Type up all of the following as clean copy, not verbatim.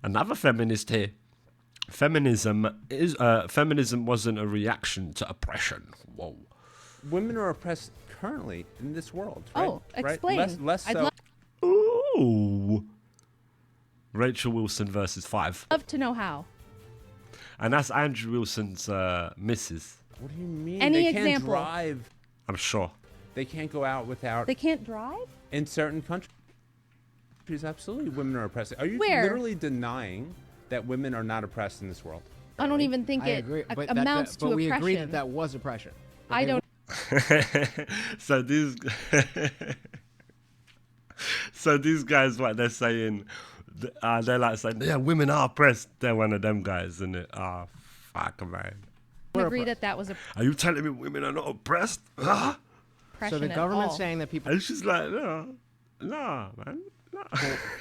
Another feminist here. Feminism wasn't a reaction to oppression. Whoa. Women are oppressed currently in this world, right? Oh, Right? explain. Less I'd so. Ooh. Rachel Wilson versus 5. love to know how. And that's Andrew Wilson's missus, What do you mean? Any They can't example? drive. I'm sure. They can't go out without. They can't drive? In certain countries, absolutely, women are oppressed. Are you Where? literally denying that women are not oppressed in this world? I don't even think I it agree, but amounts to but we oppression. agree that that was oppression. I don't. So these guys, what they're saying, they're like saying, yeah, women are oppressed. They're one of them guys, isn't it? Oh, fuck, man. agree that that was Are you telling me women are not oppressed? Huh? oppression So the at government's all. saying that people And she's like, no, man. No.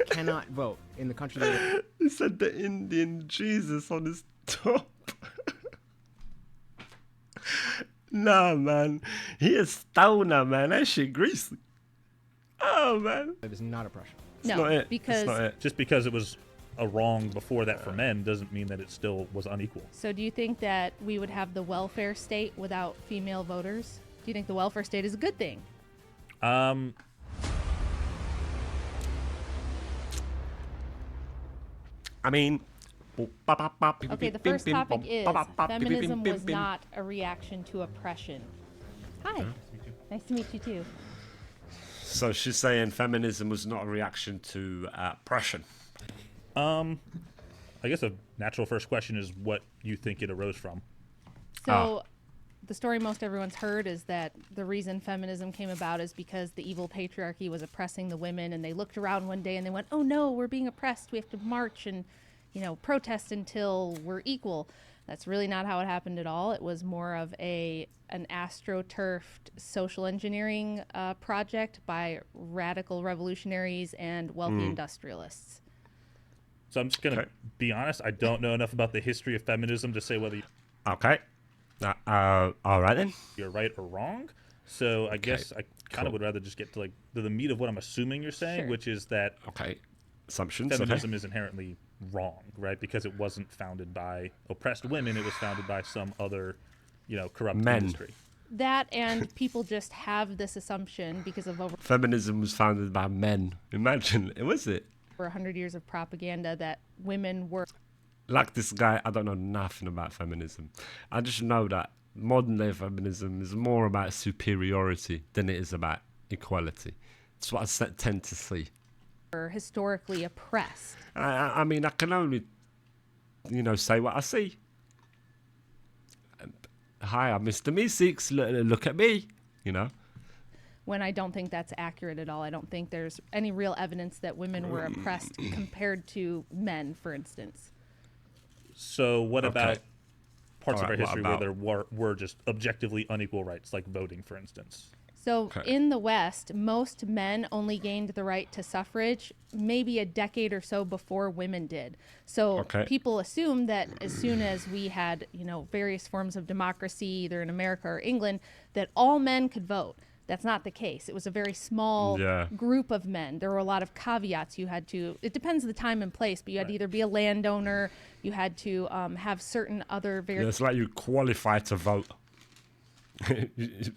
cannot vote in the country. That He said the Indian Jesus on his top. Nah, man. He a stoner, man. That shit greasy. Oh, man. it is not oppression. It's No, not it. because- It's not it. Just because it was a wrong before that for men doesn't mean that it still was unequal. So do you think that we would have the welfare state without female voters? Do you think the welfare state is a good thing? I mean, Okay, the first topic is feminism was not a reaction to oppression. Hi. Nice to meet you too. So she's saying feminism was not a reaction to oppression. I guess a natural first question is what you think it arose from. So the story most everyone's heard is that the reason feminism came about is because the evil patriarchy was oppressing the women, and they looked around one day and they went, oh no, we're being oppressed. We have to march and, protest until we're equal. That's really not how it happened at all. It was more of an astroturfed social engineering project by radical revolutionaries and wealthy industrialists. So I'm just going to Okay. be honest. I don't know enough about the history of feminism to say whether Okay. All right then. you're right or wrong. So I guess I kind cool. of would rather just get to the meat of what I'm assuming you're saying, Sure. which is that Okay. Assumptions. feminism is inherently wrong, right? Because it wasn't founded by oppressed women. It was founded by some other, corrupt Men. industry. That and people just have this assumption because of over Feminism was founded by men. Imagine, was it? 100 years of propaganda that women were Like this guy, I don't know nothing about feminism. I just know that modern day feminism is more about superiority than it is about equality. It's what I tend to see. historically oppressed. I mean, I can only, say what I see. Hi, I'm Mr. Meeseeks. Look at me, When I don't think that's accurate at all. I don't think there's any real evidence that women were oppressed compared to men, for instance. So what about parts All of our right, what history about- where there were just objectively unequal rights, like voting, for instance? So Okay. in the West, most men only gained the right to suffrage maybe a decade or so before women did. So Okay. people assume that as soon as we had, various forms of democracy, either in America or England, that all men could vote. That's not the case. It was a very small Yeah. group of men. There were a lot of caveats you had to. It depends on the time and place, but you had to either be a landowner, you had to have certain other It's like you qualify to vote.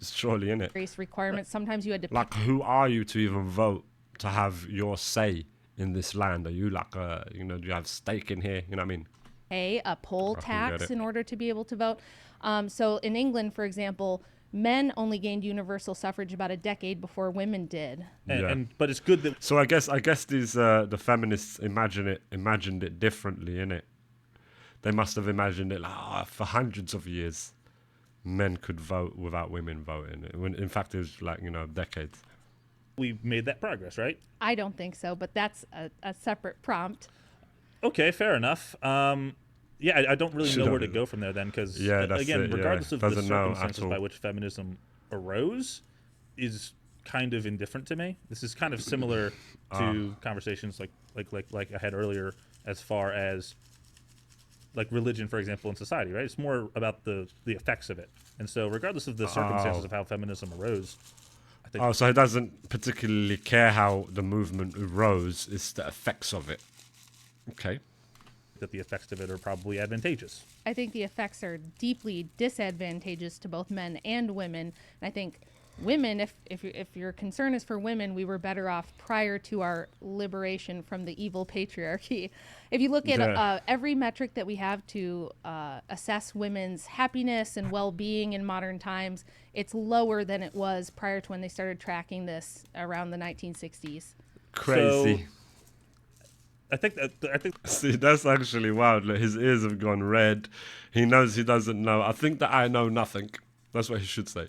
Surely, innit? various requirements. Sometimes you had to Like, who are you to even vote to have your say in this land? Are you like do you have stake in here? You know what I mean? pay a poll I can get tax it. in order to be able to vote. So in England, for example, men only gained universal suffrage about a decade before women did. But it's good that So I guess these the feminists imagined it differently, innit? They must have imagined it like for hundreds of years, men could vote without women voting. When in fact it was like decades. we made that progress, right? I don't think so, but that's a separate prompt. Okay, fair enough. I don't really know Should've where to been. go from there then, because Yeah, that's again, it, yeah. regardless of the Doesn't know at circumstances all. by which feminism arose, is kind of indifferent to me. This is kind of similar to conversations like I had earlier, as far as like religion, for example, in society, right? It's more about the effects of it, and so regardless of the circumstances of how feminism arose, I think Oh, so he doesn't particularly care how the movement arose. It's the effects of it. Okay. that the effects of it are probably advantageous. I think the effects are deeply disadvantageous to both men and women. And I think women, if your concern is for women, we were better off prior to our liberation from the evil patriarchy. If you look at Yeah. every metric that we have to assess women's happiness and well-being in modern times, it's lower than it was prior to when they started tracking this around the 1960s. Crazy. I think See, that's actually wild. Like, his ears have gone red. He knows he doesn't know. I think that I know nothing. That's what he should say.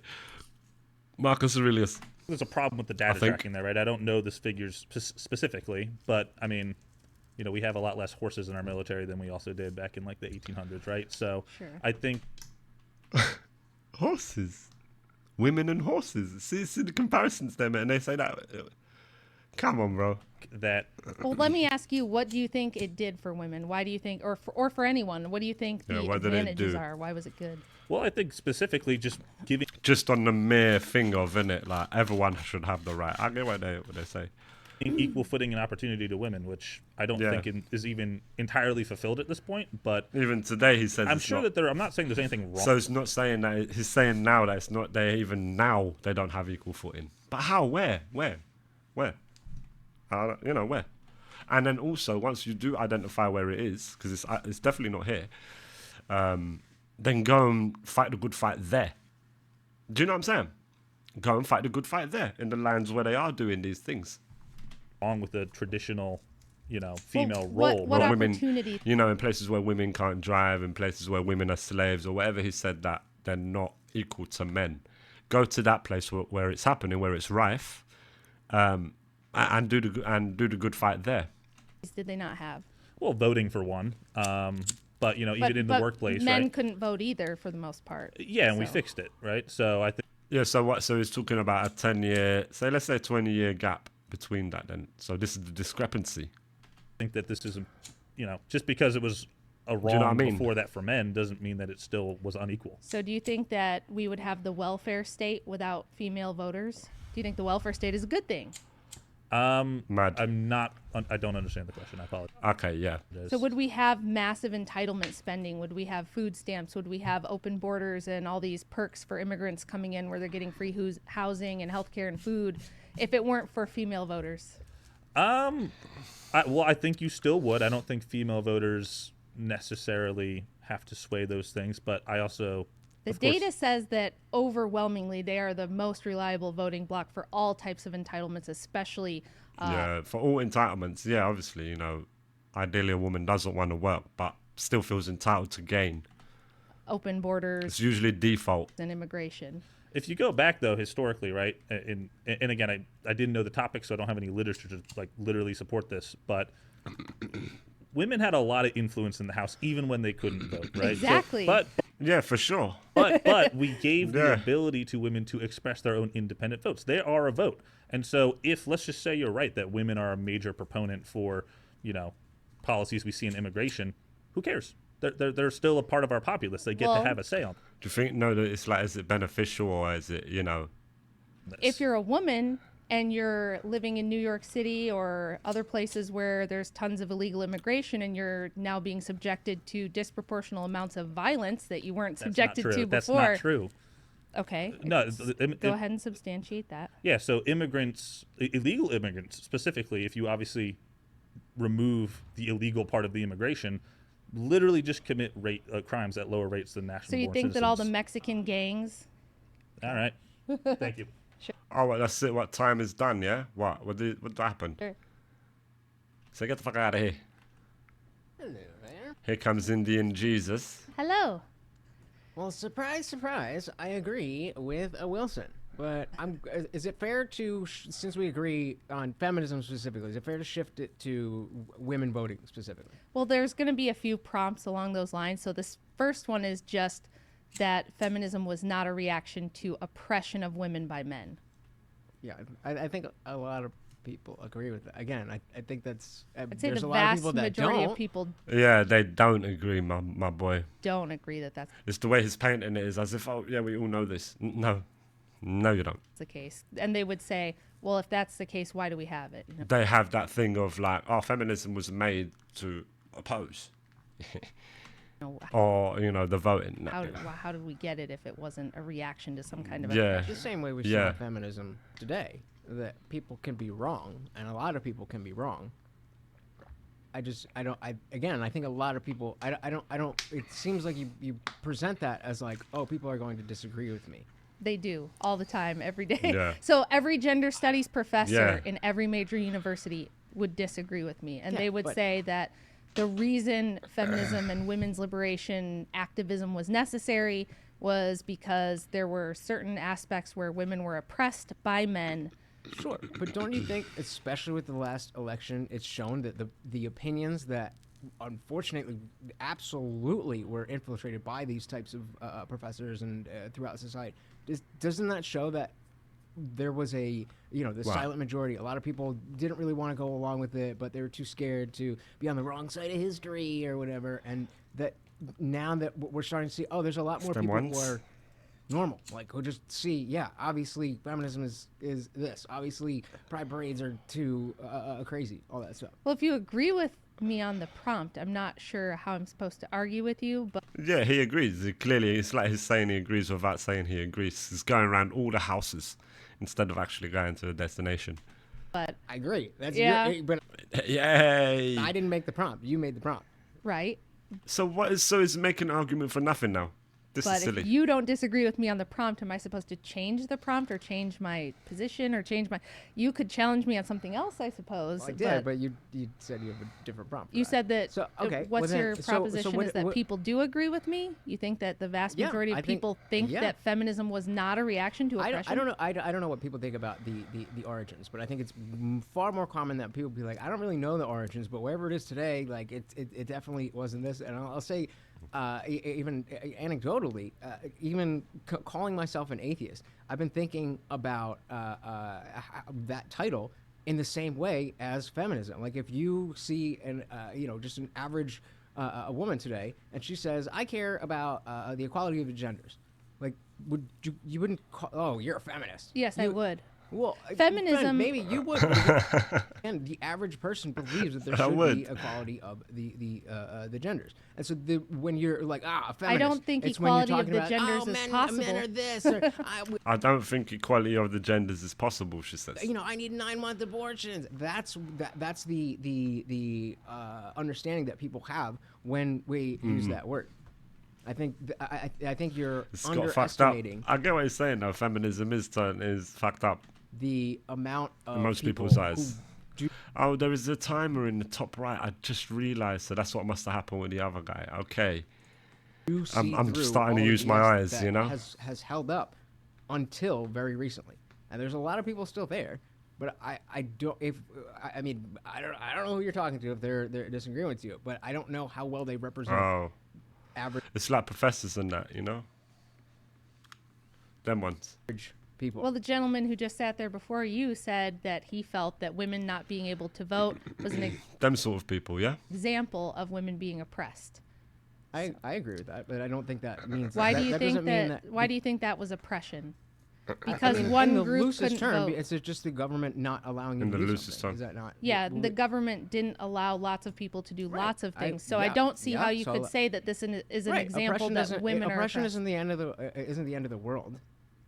Marcus Aurelius. there's a problem with the data think- tracking there, right? I don't know this figures specifically, but I mean, you know, we have a lot less horses in our military than we also did back in like the 1800s, right? So Sure. I think Horses. Women and horses. See the comparisons there, man. They say that. Come on, bro. that Well, let me ask you, what do you think it did for women? Why do you think, or for anyone, what do you think Yeah, the what did it advantages do? are? Why was it good? well, I think specifically just giving Just on the mere thing of, innit? Like, everyone should have the right. I get what they say. equal footing and opportunity to women, which I don't Yeah. think is even entirely fulfilled at this point. But Even today, he says I'm it's sure not. that I'm not saying there's anything wrong. So it's not saying that. He's saying now that it's not there. Even now, they don't have equal footing. But how? Where? Where? Where? And then also, once you do identify where it is, because it's definitely not here, then go and fight the good fight there. Do you know what I'm saying? Go and fight the good fight there in the lands where they are doing these things. Wrong with the traditional, you know, female what- role. what but women, opportunity- in places where women can't drive, in places where women are slaves or whatever, he said that they're not equal to men. Go to that place where it's happening, where it's rife, and do the good fight there. Did they not have? Well, voting for one. But you know, even in the but workplace, men right? couldn't vote either for the most part. Yeah, and we So- fixed it, right? So I think Yeah. So what? So he's talking about a 10-year, let's say 20-year gap between that. Then, so this is the discrepancy. that this isn't, you know, just because it was a you know what I wrong mean? before that for men doesn't mean that it still was unequal. So do you think that we would have the welfare state without female voters? Do you think the welfare state is a good thing? Mad. I don't understand the question. I apologize. Okay. Yeah. So would we have massive entitlement spending? Would we have food stamps? Would we have open borders and all these perks for immigrants coming in where they're getting free housing and healthcare and food if it weren't for female voters? I think you still would. I don't think female voters necessarily have to sway those things, but I also The of course- data says that overwhelmingly they are the most reliable voting bloc for all types of entitlements, especially Yeah, for all entitlements, yeah, obviously, ideally a woman doesn't want to work, but still feels entitled to gain. open It's borders usually default. and immigration. If you go back though historically, right, and again, I didn't know the topic, so I don't have any literature to like literally support this, but women had a lot of influence in the house even when they couldn't vote, right? So- Exactly. Yeah, for sure. but we gave the Yeah. ability to women to express their own independent votes. They are a vote, and so if let's just say you're right that women are a major proponent for, you know, policies we see in immigration, who cares? They're still a part of our populace. They get Well- to have a say on. Do you think, that it's like, is it beneficial or is it, This. If you're a woman and you're living in New York City or other places where there's tons of illegal immigration and you're now being subjected to disproportional amounts of violence that you weren't That's not subjected true. to That's before. not true. Okay. No, Go ahead and substantiate that. Yeah, so immigrants, illegal immigrants specifically, if you obviously remove the illegal part of the immigration, literally just commit crimes at lower rates than national. So you think that all the Mexican gangs? All right, thank you. oh, well, that's it, what time is done, yeah? What happened? Sure. So get the fuck out of here. Hello there. Here comes Indian Jesus. Hello. Well, surprise, surprise, I agree with Wilson. But is it fair to, since we agree on feminism specifically, is it fair to shift it to women voting specifically? Well, there's going to be a few prompts along those lines. So this first one is just that feminism was not a reaction to oppression of women by men. Yeah, I think a lot of people agree with that. Again, I think that's, I'd say there's the a lot of vast people that majority don't. of people Yeah, they don't agree, my boy. don't agree that that's It's the way he's painting it is as if, oh, yeah, we all know this. No, you don't. the case. And they would say, well, if that's the case, why do we have it? They have that thing of like, oh, feminism was made to oppose. know, or the voting. how did we get it if it wasn't a reaction to some kind of Yeah. oppression? The same way we Yeah. saw feminism today, that people can be wrong, and a lot of people can be wrong. I think a lot of people, it seems like you present that as like, oh, people are going to disagree with me. They do all the time, every day. Yeah. So every gender studies professor Yeah. in every major university would disagree with me, and Yeah, they would but- say that the reason feminism and women's liberation activism was necessary was because there were certain aspects where women were oppressed by men. Sure, but don't you think, especially with the last election, it's shown that the opinions that unfortunately absolutely were infiltrated by these types of professors and throughout society, doesn't that show that there was the What? silent majority? A lot of people didn't really want to go along with it, but they were too scared to be on the wrong side of history or whatever, and that now that we're starting to see, oh, there's a lot more Them people ones? who are normal, like who just see, yeah, obviously feminism is this, obviously pride parades are too crazy, all that stuff. Well, if you agree with me on the prompt, I'm not sure how I'm supposed to argue with you, but Yeah, he agrees. Clearly, it's like he's saying he agrees without saying he agrees. He's going around all the houses instead of actually going to the destination. I agree. That's Yeah. but Yay! I didn't make the prompt. You made the prompt. right. So what is? So he's making an argument for nothing now. This But is silly. if you don't disagree with me on the prompt, am I supposed to change the prompt or change my position or change my? You could challenge me on something else, I suppose. Well, I did, but you said you have a different prompt. for You that. said that. So, okay, well What's then- your so proposition? what- is that what- people do agree with me? You think that the vast Yeah, majority I of think- people think yeah. that feminism was not a reaction to I oppression? don't know. I don't know what people think about the origins, but I think it's far more common that people be like, I don't really know the origins, but wherever it is today, like it definitely wasn't this. And I'll say, even anecdotally, even calling myself an atheist, I've been thinking about that title in the same way as feminism. Like if you see just an average a woman today, and she says, I care about the equality of the genders. Like, would you wouldn't call, oh, you're a feminist. Yes, I You- would. Well, Feminism- maybe you would. And the average person believes that there I should would. be equality of the genders. And so when you're like, a feminist, I don't think it's when you're equality of talking the about, genders oh, is men possible. are this. Or, I don't think equality of the genders is possible. She says. I need 9-month abortions. That's the understanding that people have when we use that word. I think I think you're It's got fucked up. underestimating I get what he's saying though. Feminism is fucked up. the amount of In most people people's who eyes. do Oh, there is a timer in the top right. I just realised. So that's what must have happened with the other guy. Okay. you see I'm through starting to all of use the my BS eyes, that you know? has held up until very recently, and there's a lot of people still there. But I don't I don't know who you're talking to if they're disagreeing with you, but I don't know how well they represent Oh, average it's like professors and that, Them ones. people. Well, the gentleman who just sat there before you said that he felt that women not being able to vote was an Them sort of people, yeah. example of women being oppressed. I agree with that, but I don't think that means Why that, do you that think doesn't mean that? Why do you think that was oppression? I Because mean, one in the group loosest couldn't term, vote. it's just the government not allowing you In to the do loosest something. term. Is that not? Yeah, w- the government didn't allow lots of people to do Right. lots of I- things. So I yeah, don't see yeah, how you so- could say that this is an Right. example Oppression that doesn't- women are oppression oppressed. isn't the end of the world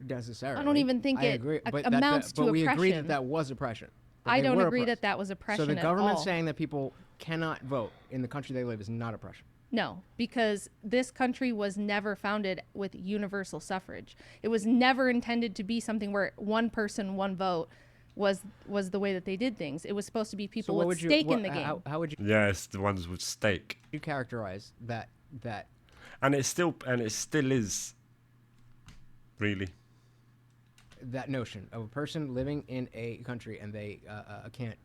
necessarily. I don't even think I it agree, but amounts but to we agree oppression. that was oppression. that I they don't were agree oppressed. that that was oppression So the at government all. saying that people cannot vote in the country they live is not oppression. No, because this country was never founded with universal suffrage. It was never intended to be something where one person, one vote was the way that they did things. It was supposed to be people with stake in the game. How would Yeah, it's the ones with stake, you characterize that and it still is. Really. that notion of a person living in a country and they can't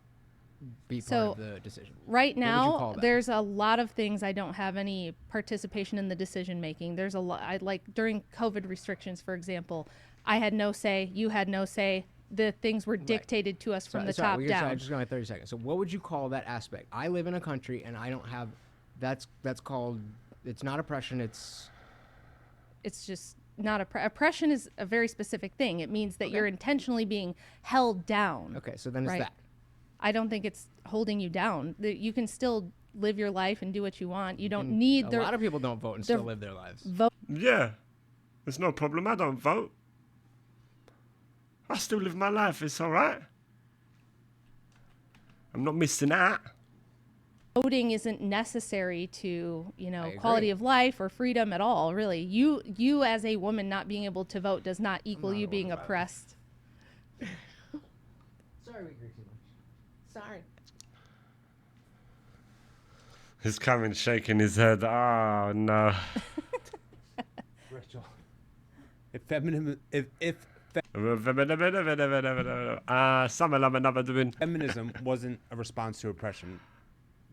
be part So, of the decision? Right What would you now, call that? there's a lot of things I don't have any participation in the decision making. There's a lot. I like during COVID restrictions, for example, I had no say. You had no say. The things were dictated to us from the top Sorry, down. just got 30 seconds. So what would you call that aspect? I live in a country and I don't have. That's called. It's not oppression. It's It's just not oppression is a very specific thing. It means that you're intentionally being held down. okay. So then it's Right. that. I don't think it's holding you down. You can still live your life and do what you want. You don't need A the lot of people don't vote and still live their lives. vote. Yeah. There's no problem. I don't vote. I still live my life. It's all right. I'm not missing out. Voting isn't necessary to, you know, I agree. quality of life or freedom at all, really. You as a woman not being able to vote does not equal you being oppressed. Sorry we agree too much. Sorry. He's coming, shaking his head. Oh, no. Rachel. If feminism, feminism wasn't a response to oppression,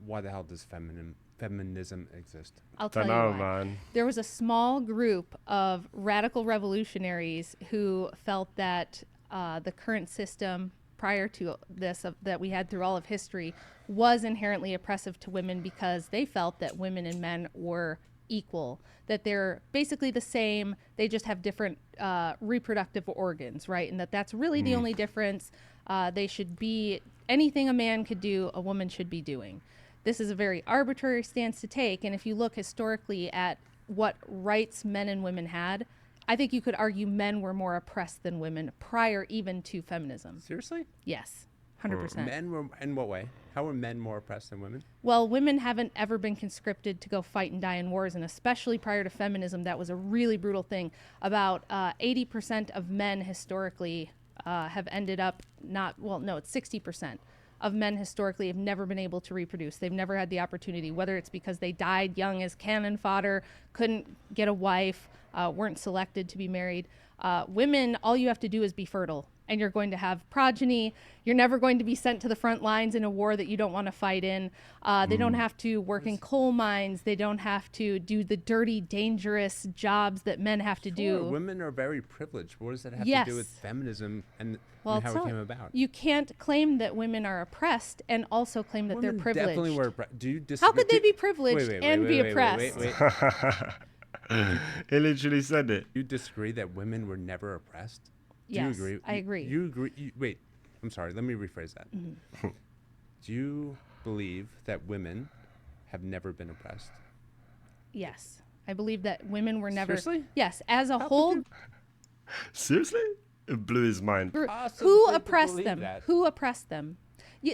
why the hell does feminism exist? I'll tell Dunno, you why. man. There was a small group of radical revolutionaries who felt that the current system prior to this that we had through all of history was inherently oppressive to women because they felt that women and men were equal, that they're basically the same, they just have different reproductive organs, right? And that's really the only difference. They should be anything a man could do, a woman should be doing. This is a very arbitrary stance to take, and if you look historically at what rights men and women had, I think you could argue men were more oppressed than women prior even to feminism. Seriously? Yes, 100%. Men were, in what way? How were men more oppressed than women? Well, women haven't ever been conscripted to go fight and die in wars, and especially prior to feminism, that was a really brutal thing. About 80% of men historically have ended up it's 60% of men historically have never been able to reproduce. They've never had the opportunity, whether it's because they died young as cannon fodder, couldn't get a wife, weren't selected to be married. Women, all you have to do is be fertile, and you're going to have progeny. You're never going to be sent to the front lines in a war that you don't want to fight in. They don't have to work in coal mines. They don't have to do the dirty, dangerous jobs that men have to Sure, do. women are very privileged. What does that have Yes. to do with feminism and Well, how so it came about? you can't claim that women are oppressed and also claim that they're Women privileged. definitely were. Do you disagree? How could they be privileged and be oppressed? He literally said it. You disagree that women were never oppressed? Yes, Do you agree? I agree. You agree? Wait, I'm sorry. Let me rephrase that. Mm-hmm. Do you believe that women have never been oppressed? Yes. I believe that women were never. Seriously? Yes, as a How could whole you- Seriously? It blew his mind. group. Awesome Who thing to oppressed believe them? that. Who oppressed them?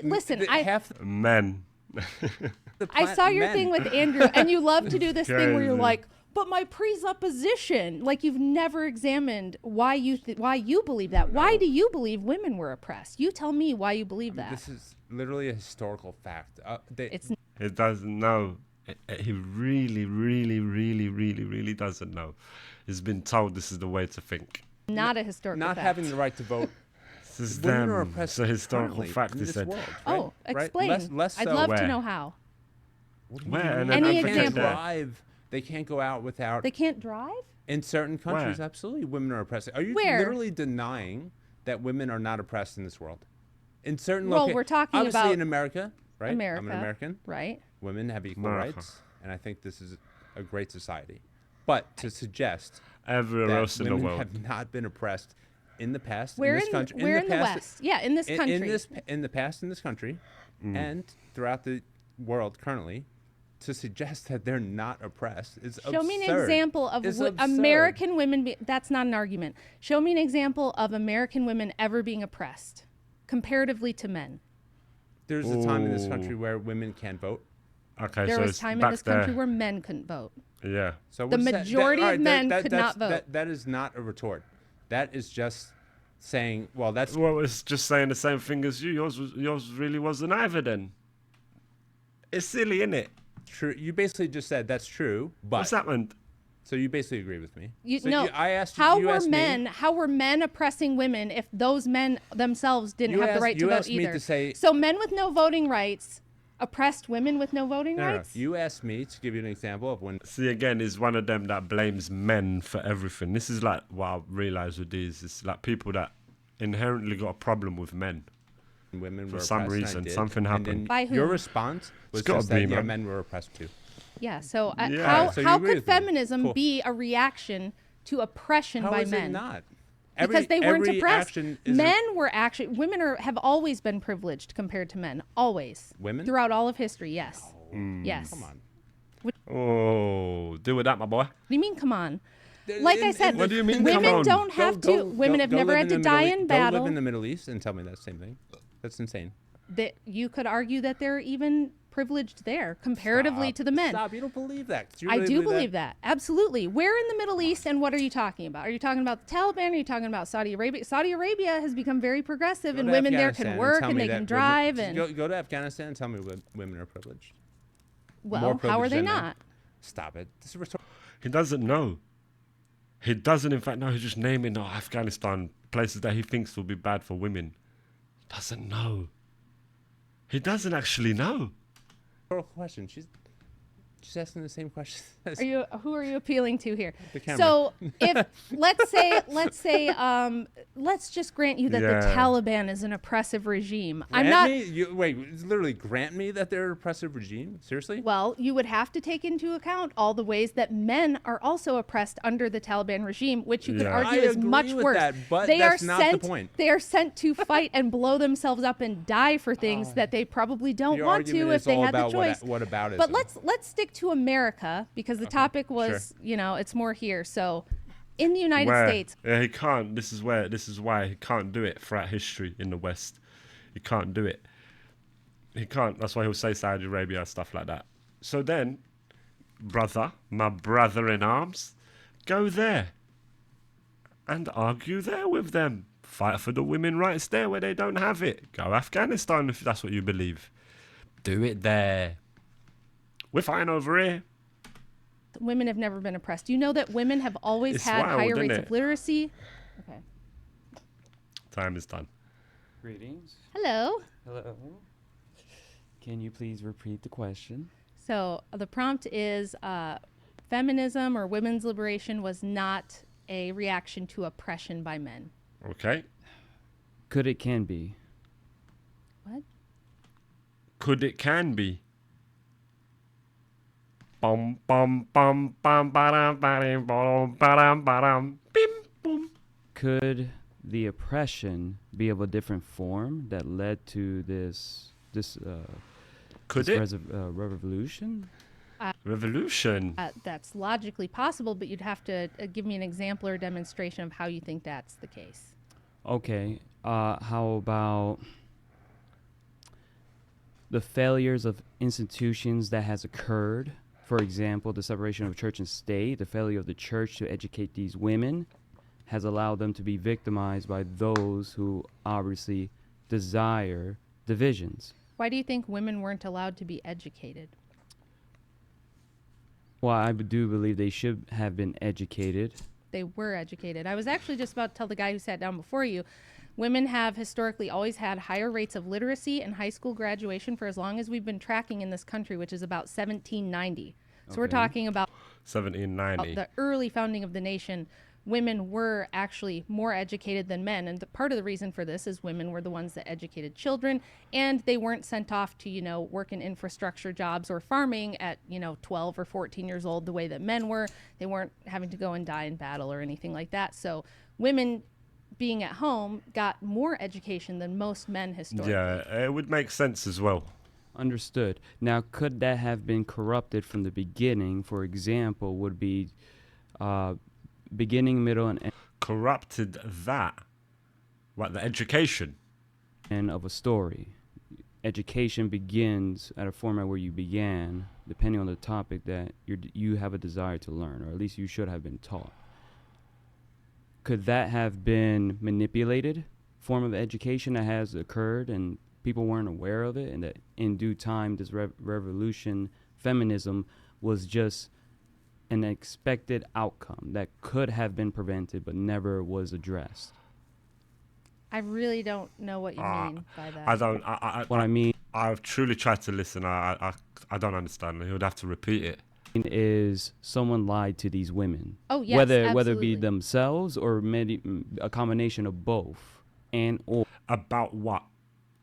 Listen, half Men. the I saw your men. thing with Andrew, and you love to do this thing where you're Crazy. like, but my presupposition, like you've never examined why you believe that. Why do you believe women were oppressed? You tell me why you believe that. This is literally a historical fact. It's He doesn't know. He really, really, really, really, really doesn't know. He's been told this is the way to think. not a historical not fact. having the right to vote. This is Women are them. oppressed It's a historical currently fact, in he this said. world, right? Oh, Right? explain. Less I'd so. love to Where? know how. What do you Where? And mean? then Any They can't example? drive. They can't go out without. They can't drive? In certain countries, Where? absolutely, women are oppressed. Are you Where? literally denying that women are not oppressed in this world? In certain Well, loca- we're talking obviously about in America, right? America. I'm an American. Right? Women have equal America. rights, and I think this is a great society. But to suggest Everywhere that else in the women world. have not been oppressed in the past, Where in this country, where in in the the past, West? Yeah, in this country. in the past in this country, and throughout the world currently, to suggest that they're not oppressed is absurd. Show me an example of It's absurd. American women. That's not an argument. Show me an example of American women ever being oppressed, comparatively to men. There's a time in this Ooh. country where women can't vote. Okay, There so was it's time in back this there. country where men couldn't vote. Yeah. So The what is that? majority all of men that- could that's- not vote. That is not a retort. That is just saying, well, that's Well, it's just saying the same thing as you. Yours really wasn't either then. It's silly, isn't it? true. You basically just said that's true, but What's happened? so you basically agree with me. You, So no, I asked you. how you were asked men? Me, How were men oppressing women if those men themselves didn't You have the asked- right to you vote asked me either? to say- So men with no voting rights oppressed women with no voting no, no, rights. you asked me to give you an example of when See, again, is one of them that blames men for everything. This is like what I realize with these. It's like people that inherently got a problem with men. women For were some oppressed, and I reason, did, something and happened. then By your whom? response was It's gotta just be, that man. men were oppressed too. Yeah. So Yeah. how So you how agree could with me. feminism Cool. be a reaction to oppression How by is men? it not? Because they weren't every oppressed. action is Men were actually women have always been privileged compared to men, always Women? throughout all of history. Yes. Yes. Come on. Oh, deal with that, my boy. What do you mean, come on? Like I said, What do you mean, come women on? don't have to. Women have never had to die in Go battle. live in the Middle East and tell me that same thing. That's insane. That you could argue that they're even privileged there comparatively Stop. to the men. Stop. You don't believe that. You I really do believe that. Absolutely. Where in the Middle East and what are you talking about? Are you talking about the Taliban? Are you talking about Saudi Arabia? Saudi Arabia has become very progressive and women there can work and they can drive. And go to Afghanistan and tell me women are privileged. well, how are they than men. not? Stop it. This is rhetorical. He doesn't know. He doesn't, in fact, know. He's just naming Afghanistan, places that he thinks will be bad for women. He doesn't know. He doesn't actually know. Question. She's asking the same question. Who are you appealing to here? The camera. So if let's just grant you that the Yeah. Taliban is an oppressive regime. I'm Grant not. me? Wait, literally grant me that they're an oppressive regime? Seriously? Well, you would have to take into account all the ways that men are also oppressed under the Taliban regime, which you could Yeah. argue I is agree much with worse. that, but they that's are not the sent, point. They are sent to fight and blow themselves up and die for things that they probably don't Your want to argument if is they all had the about choice. what about But let's stick to America because the topic was, it's more here. So, in the United States, Yeah, he can't. This is why he can't do it throughout history in the West. He can't do it. He can't. That's why he'll say Saudi Arabia, stuff like that. So then, my brother in arms, go there and argue there with them. Fight for the women rights there where they don't have it. Go Afghanistan if that's what you believe. Do it there. We're fine over here. women have never been oppressed. You know that women have always It's had wild, higher isn't rates it? of literacy. Okay. Time is done. Greetings. Hello. Hello. Can you please repeat the question? So the prompt is feminism or women's liberation was not a reaction to oppression by men. Okay. Could it can be? What? Could it can be? Bum bum bum bum ba-dum ba-dum ba-dum ba-dum ba-dum bim boom. Could the oppression be of a different form that led to this Could it? revolution? Revolution. That's logically possible, but you'd have to give me an example or demonstration of how you think that's the case. Okay. How about the failures of institutions that has occurred? For example, the separation of church and state, the failure of the church to educate these women has allowed them to be victimized by those who obviously desire divisions. Why do you think women weren't allowed to be educated? Well, I do believe they should have been educated. They were educated. I was actually just about to tell the guy who sat down before you, women have historically always had higher rates of literacy and high school graduation for as long as we've been tracking in this country, which is about 1790. So we're Okay. talking about 1790. the early founding of the nation. Women were actually more educated than men, and part of the reason for this is women were the ones that educated children, and they weren't sent off to work in infrastructure jobs or farming at 12 or 14 years old the way that men were. They weren't having to go and die in battle or anything like that. So women being at home got more education than most men historically. Yeah, it would make sense as well. Understood. Now, could that have been corrupted from the beginning? For example, would be beginning, middle, and Corrupted that. What, the education? end of a story. Education begins at a format where you began, depending on the topic that you have a desire to learn, or at least you should have been taught. Could that have been manipulated form of education that has occurred and people weren't aware of it, and that in due time this revolution, feminism, was just an expected outcome that could have been prevented but never was addressed? I really don't know what you mean by that. I don't. What I mean I've truly tried to listen. I don't understand. He would have to repeat it. is someone lied to these women. Oh, yes, whether it be absolutely. themselves or a combination of both, and About what?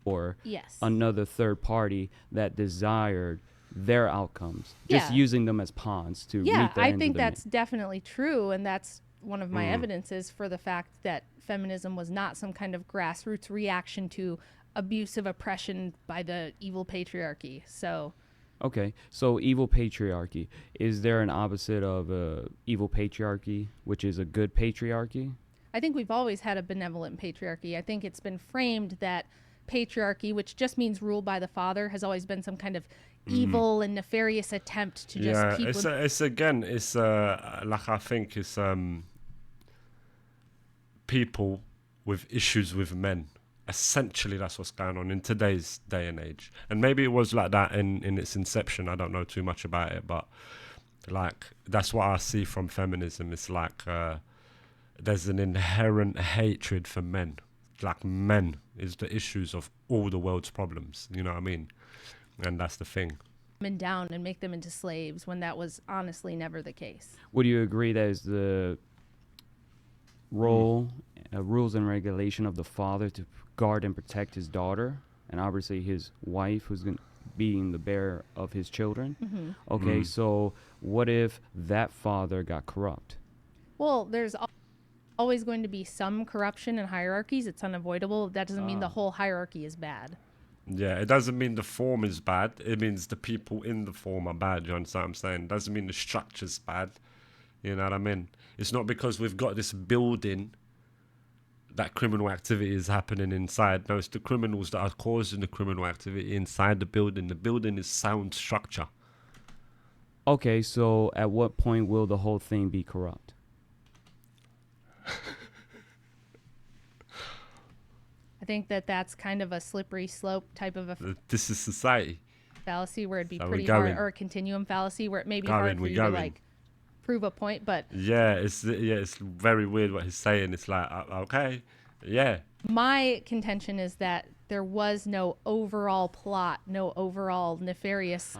or Yes. another third party that desired their outcomes, just Yeah. using them as pawns to Yeah, meet their I ends of think the that's definitely true, and that's one of my evidences for the fact that feminism was not some kind of grassroots reaction to abusive oppression by the evil patriarchy. So Okay, so evil patriarchy. Is there an opposite of evil patriarchy, which is a good patriarchy? I think we've always had a benevolent patriarchy. I think it's been framed that patriarchy, which just means rule by the father, has always been some kind of evil and nefarious attempt to just Yeah, keep it's again, it's like I think it's people with issues with men. Essentially, that's what's going on in today's day and age. And maybe it was like that in its inception. I don't know too much about it, but like that's what I see from feminism. It's like there's an inherent hatred for men. Like men is the issues of all the world's problems. You know what I mean? And that's the thing. women down and make them into slaves when that was honestly never the case. Would you agree that is the role, rules and regulation of the father to guard and protect his daughter, and obviously his wife, who's being the bearer of his children? Okay, so what if that father got corrupt? Well, there's always going to be some corruption in hierarchies. It's unavoidable. That doesn't mean the whole hierarchy is bad. Yeah, it doesn't mean the form is bad. It means the people in the form are bad. You understand what I'm saying? It doesn't mean the structure's bad. You know what I mean? It's not because we've got this building that criminal activity is happening inside. No, it's the criminals that are causing the criminal activity inside the building. The building is sound structure. Okay, so at what point will the whole thing be corrupt? I think that's kind of a slippery slope type of a This is society. fallacy where it'd be So we're pretty hard, going. or a continuum fallacy where it may be Going, hard for we're you going. to like prove a point, but Yeah, it's very weird what he's saying. It's like, okay, yeah. my contention is that there was no overall plot, no overall nefarious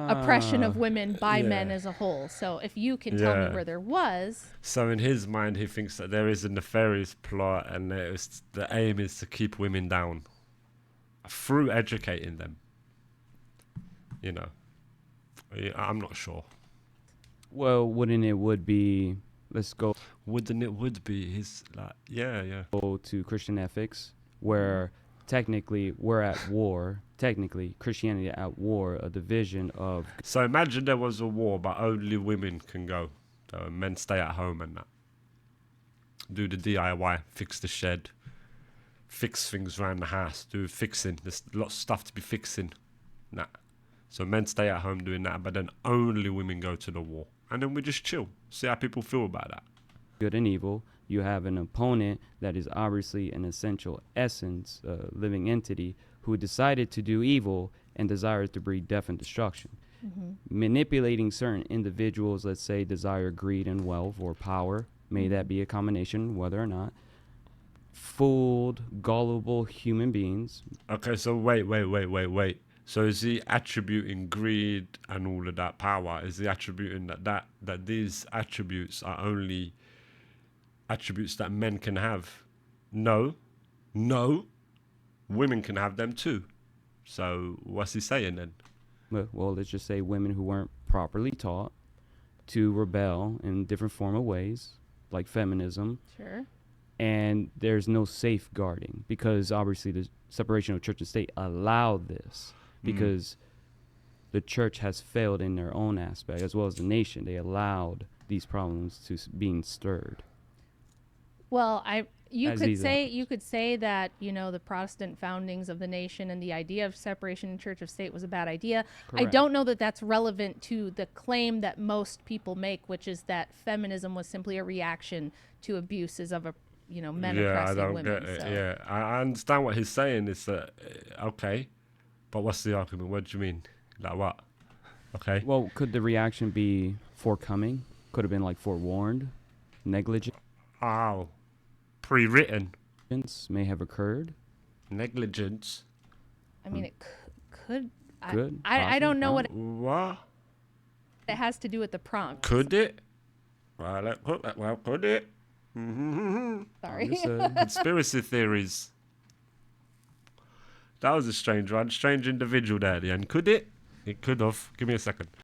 oppression of women by men Yeah. as a whole. So if you can tell me Yeah. where there was, So in his mind, he thinks that there is a nefarious plot, and the aim is to keep women down through educating them. You know, I'm not sure. Well, wouldn't it would be, let's go Wouldn't it would be his like yeah. to Christian ethics, where technically we're at war, technically Christianity at war, a division of So imagine there was a war, but only women can go. So men stay at home and that. Do the DIY, fix the shed, fix things around the house, do fixing. There's lots of stuff to be fixing. Nah. So men stay at home doing that, but then only women go to the war. And then we just chill. See how people feel about that. good and evil. You have an opponent that is obviously an essential essence, living entity, who decided to do evil and desired to breed death and destruction. Manipulating certain individuals, let's say, desire greed and wealth or power, may that be a combination, whether or not, fooled, gullible human beings. Okay, so wait. So is he attributing greed and all of that power? Is he attributing that these attributes are only attributes that men can have? No. Women can have them too. So what's he saying then? Well, let's just say women who weren't properly taught to rebel in different form of ways, like feminism, sure. and there's no safeguarding because obviously the separation of church and state allowed this because the church has failed in their own aspect as well as the nation. They allowed these problems to being stirred. Well, you As could these say that, you know, the Protestant foundings of the nation and the idea of separation in church of state was a bad idea. I Correct. don't know that that's relevant to the claim that most people make, which is that feminism was simply a reaction to abuses of men I oppressing don't women. get it. So. Yeah, I understand what he's saying. Is that okay? But what's the argument? What do you mean? Like what? Okay. Well, could the reaction be forthcoming? Could have been like forewarned, negligence Oh, pre-written may have occurred. negligence. I mean, it could. Good, I don't know what What? it has to do with the prompt. Could it? Well, could it? Sorry. Understood. Conspiracy theories. That was a strange one. Strange individual there at the end. Could it? It could have. Give me a second.